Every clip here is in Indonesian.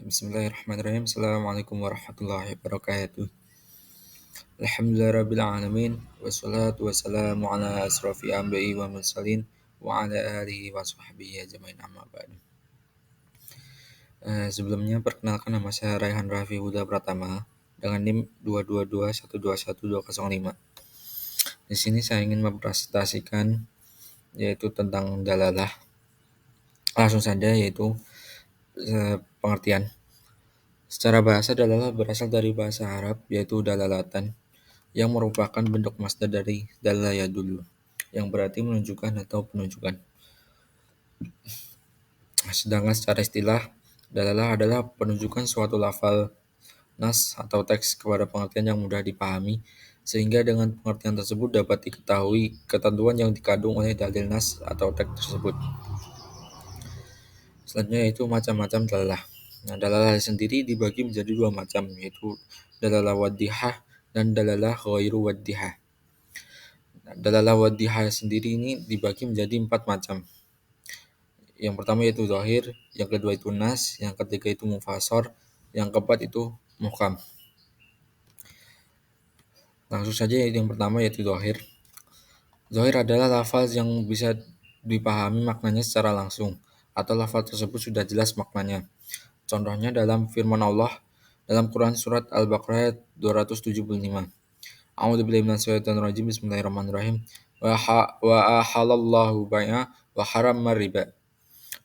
Bismillahirrahmanirrahim. Assalamualaikum warahmatullahi wabarakatuh. Alhamdulillahirabbil alamin wassalatu wassalamu ala asrofil anbiya'i wal mursalin wa ala alihi wa sahbihi ajmain amma ba'du. Sebelumnya perkenalkan, nama saya Raihan Raffi Huda Pratama dengan NIM 222121205. Di sini saya ingin mempresentasikan yaitu tentang dalalah. Langsung saja, yaitu pengertian. Secara bahasa, dalalah berasal dari bahasa Arab, yaitu dalalatan, yang merupakan bentuk masdar dari dalala yadullu, yang berarti menunjukkan atau penunjukan. Sedangkan secara istilah, dalalah adalah penunjukan suatu lafal, nas atau teks kepada pengertian yang mudah dipahami, sehingga dengan pengertian tersebut dapat diketahui ketentuan yang dikandung oleh dalil nas atau teks tersebut. Selanjutnya yaitu macam-macam dalalah. Nah, dalalah sendiri dibagi menjadi dua macam, yaitu dalalah wadihah dan dalalah ghairu wadihah. Nah, dalalah wadihah sendiri ini dibagi menjadi 4 macam. Yang pertama yaitu zahir, yang kedua itu nas, yang ketiga itu mufassar, yang keempat itu muhkam. Langsung saja, yang pertama yaitu zahir. Zahir adalah lafaz yang bisa dipahami maknanya secara langsung, atau lafaz tersebut sudah jelas maknanya. Contohnya dalam firman Allah dalam Quran surat Al-Baqarah 275. A'udzubillahi minasyaitonir rajim. Bismillahirrahmanirrahim. Wa ahalallahu bai'a wa haramma riba.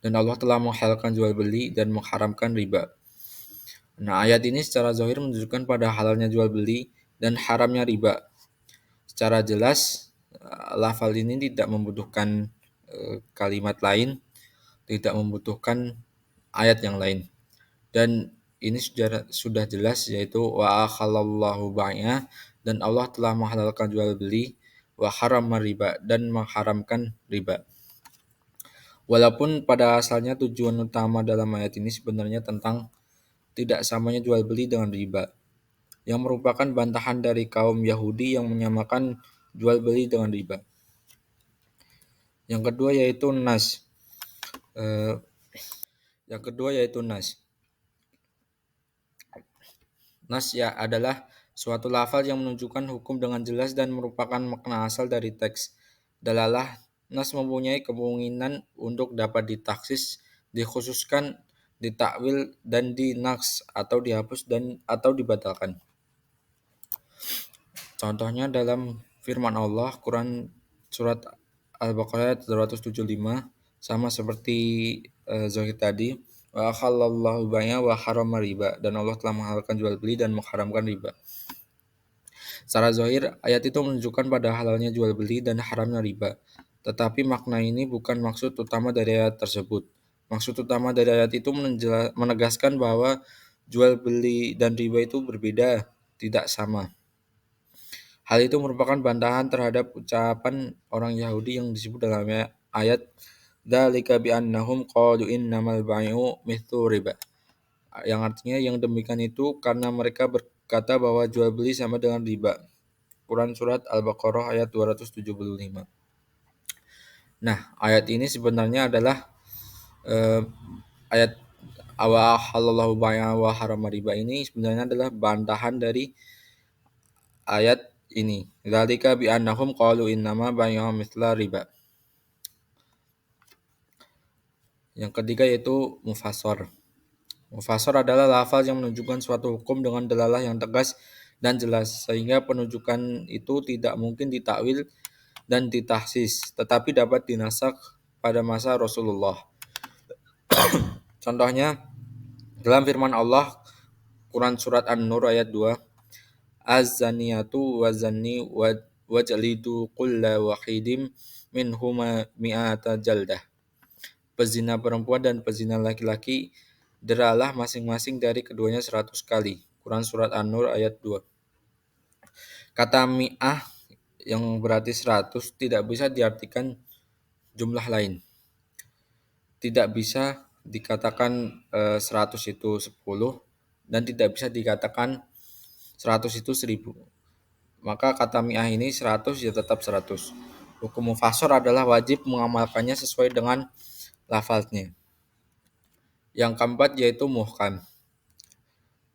Dan Allah telah menghalalkan jual beli dan mengharamkan riba. Nah, ayat ini secara zahir menunjukkan pada halalnya jual beli dan haramnya riba. Secara jelas, lafal ini tidak membutuhkan kalimat lain, tidak membutuhkan ayat yang lain. Dan ini sudah jelas, yaitu wa akhalallahu bai'a, dan Allah telah menghalalkan jual beli, wa haramma riba, dan mengharamkan riba. Walaupun pada asalnya tujuan utama dalam ayat ini sebenarnya tentang tidak samanya jual beli dengan riba, yang merupakan bantahan dari kaum Yahudi yang menyamakan jual beli dengan riba. Yang kedua yaitu nas. Nas adalah suatu lafaz yang menunjukkan hukum dengan jelas dan merupakan makna asal dari teks. Dalalah nas mempunyai kemungkinan untuk dapat ditaksis, dikhususkan, ditakwil, dan dinaks atau dihapus dan atau dibatalkan. Contohnya dalam firman Allah Quran surat Al-Baqarah 275, sama seperti zahir tadi, wa akhallallahu bai'a wa haramma riba, dan Allah telah menghalalkan jual beli dan mengharamkan riba. Secara zahir, ayat itu menunjukkan pada halalnya jual beli dan haramnya riba. Tetapi makna ini bukan maksud utama dari ayat tersebut. Maksud utama dari ayat itu menegaskan bahwa jual beli dan riba itu berbeda, tidak sama. Hal itu merupakan bantahan terhadap ucapan orang Yahudi yang disebut dalam ayat dzalika bi annahum qalu innamal bai'u mithlu riba. Yang artinya yang demikian itu karena mereka berkata bahwa jual beli sama dengan riba. Quran surat Al-Baqarah ayat 275. Nah, ayat ini sebenarnya adalah ayat wa halallahu bai'a wa harama riba ini sebenarnya adalah bantahan dari ayat ini. Dzalika bi annahum qalu innama bai'u mithla riba. Yang ketiga yaitu mufassar. Mufassar adalah lafaz yang menunjukkan suatu hukum dengan dalalah yang tegas dan jelas, sehingga penunjukan itu tidak mungkin ditakwil dan ditahsis, tetapi dapat dinasak pada masa Rasulullah. Contohnya dalam firman Allah Quran surat An-Nur ayat 2, az-zaniyatu waz-zani wajlidu kulla wahidim minhuma mi'ata jaldah. Pezina perempuan dan pezina laki-laki deralah masing-masing dari keduanya 100 kali. Quran surat An-Nur ayat 2. Kata mi'ah yang berarti 100 tidak bisa diartikan jumlah lain. Tidak bisa dikatakan 100 itu 10 dan tidak bisa dikatakan 100 itu 1000. Maka kata mi'ah ini 100 ya tetap 100. Hukum mufassar adalah wajib mengamalkannya sesuai dengan lafaznya. Yang keempat yaitu muhkam.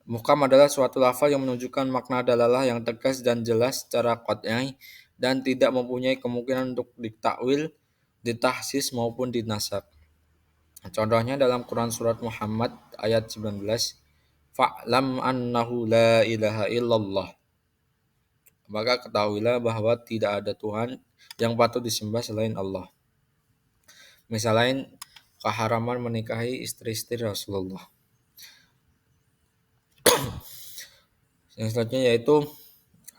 Muhkam adalah suatu lafal yang menunjukkan makna dalalah yang tegas dan jelas secara qat'i dan tidak mempunyai kemungkinan untuk ditakwil, ditahsis maupun dinasab. Contohnya dalam Quran surat Muhammad ayat 19, Fa'lam annahu la ilaha illallah. Maka ketahuilah bahwa tidak ada Tuhan yang patut disembah selain Allah. Misal lain, keharaman menikahi istri-istri Rasulullah. Yang selanjutnya yaitu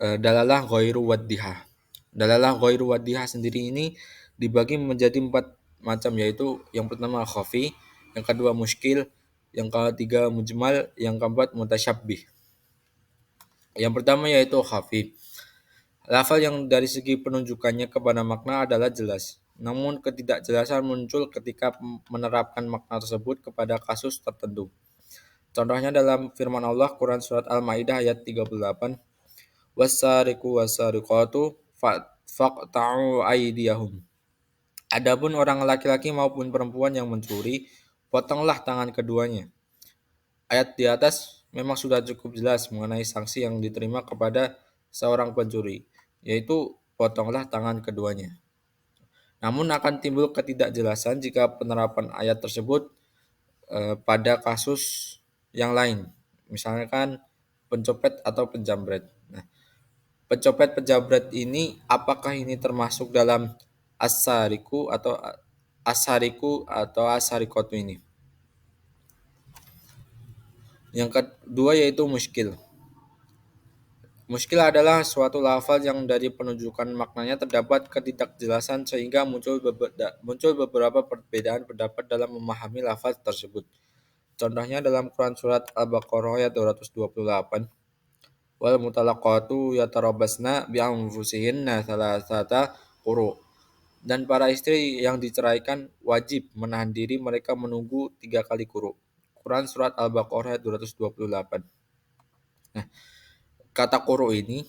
dalalah ghairu waddiha. Dalalah ghairu waddiha sendiri ini dibagi menjadi 4 macam, yaitu yang pertama khafi, yang kedua muskil, yang ketiga mujmal, yang keempat mutasyabbih. Yang pertama yaitu khafi. Lafal yang dari segi penunjukannya kepada makna adalah jelas. Namun ketidakjelasan muncul ketika menerapkan makna tersebut kepada kasus tertentu. Contohnya dalam firman Allah Quran surat Al-Maidah ayat 38, "Was-sariqu was-sariqatu faqta'u aydiyahum." Adapun orang laki-laki maupun perempuan yang mencuri, potonglah tangan keduanya. Ayat di atas memang sudah cukup jelas mengenai sanksi yang diterima kepada seorang pencuri, yaitu potonglah tangan keduanya. Namun akan timbul ketidakjelasan jika penerapan ayat tersebut pada kasus yang lain, misalkan pencopet atau penjamret. Nah, pencopet penjamret ini apakah ini termasuk dalam asariku atau ini? Yang kedua yaitu muskil. Muskil adalah suatu lafal yang dari penunjukan maknanya terdapat ketidakjelasan sehingga muncul beberapa perbedaan pendapat dalam memahami lafaz tersebut. Contohnya dalam Quran surat Al-Baqarah ayat 228, wal mutalaqatu yatarabbasna bi anfusihinna thalathata quru. Dan para istri yang diceraikan wajib menahan diri mereka menunggu 3 kali quru. Quran surat Al-Baqarah ayat 228. Nah, kata quru ini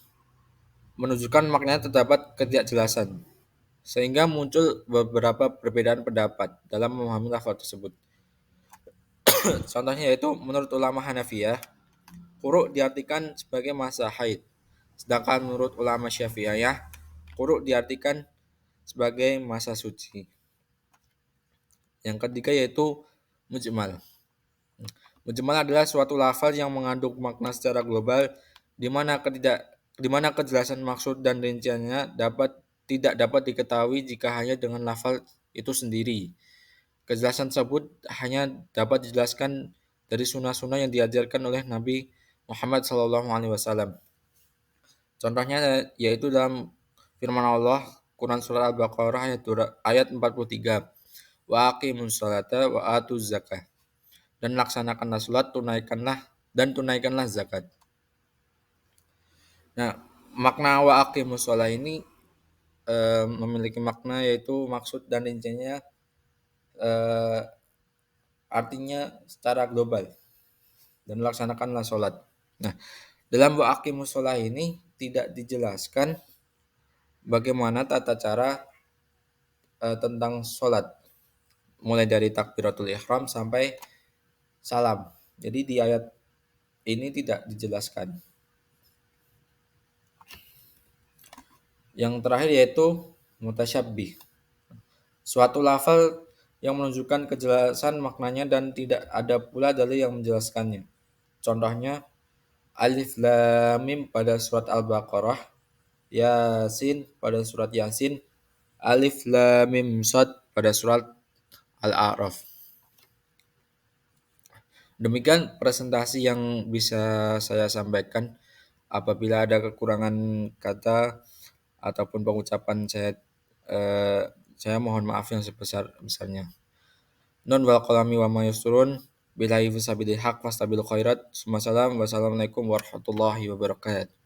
menunjukkan maknanya terdapat ketidakjelasan, sehingga muncul beberapa perbedaan pendapat dalam memahami lafaz tersebut. Contohnya yaitu menurut ulama Hanafiyah, quru diartikan sebagai masa haid. Sedangkan menurut ulama Syafi'iyah, quru diartikan sebagai masa suci. Yang ketiga yaitu mujmal. Mujmal adalah suatu lafaz yang mengandung makna secara global di mana kejelasan maksud dan rinciannya tidak dapat diketahui jika hanya dengan lafaz itu sendiri. Kejelasan tersebut hanya dapat dijelaskan dari sunnah-sunnah yang diajarkan oleh Nabi Muhammad SAW. Contohnya yaitu dalam firman Allah Quran surah Al-Baqarah ayat 43, wa aqimus salata wa atuz zakah. Dan laksanakanlah salat, tunaikanlah zakat. Nah, makna wa aqimus shalah ini memiliki makna yaitu maksud dan rinciannya artinya secara global, dan laksanakanlah sholat. Nah, dalam wa aqimus shalah ini tidak dijelaskan bagaimana tata cara tentang sholat, mulai dari takbiratul ihram sampai salam. Jadi di ayat ini tidak dijelaskan. Yang terakhir yaitu mutasyabbih. Suatu lafal yang menunjukkan kejelasan maknanya dan tidak ada pula dalil yang menjelaskannya. Contohnya Alif Lam Mim pada surat Al-Baqarah, Yasin pada surat Yasin, Alif Lam Mim Shad pada surat Al-A'raf. Demikian presentasi yang bisa saya sampaikan. Apabila ada kekurangan kata ataupun pengucapan saya mohon maaf yang sebesar-besarnya. Nun wal qalami wa ma yusturun billahi fisabilil haq fastabil khairat. Wassalamualaikum warahmatullahi wabarakatuh.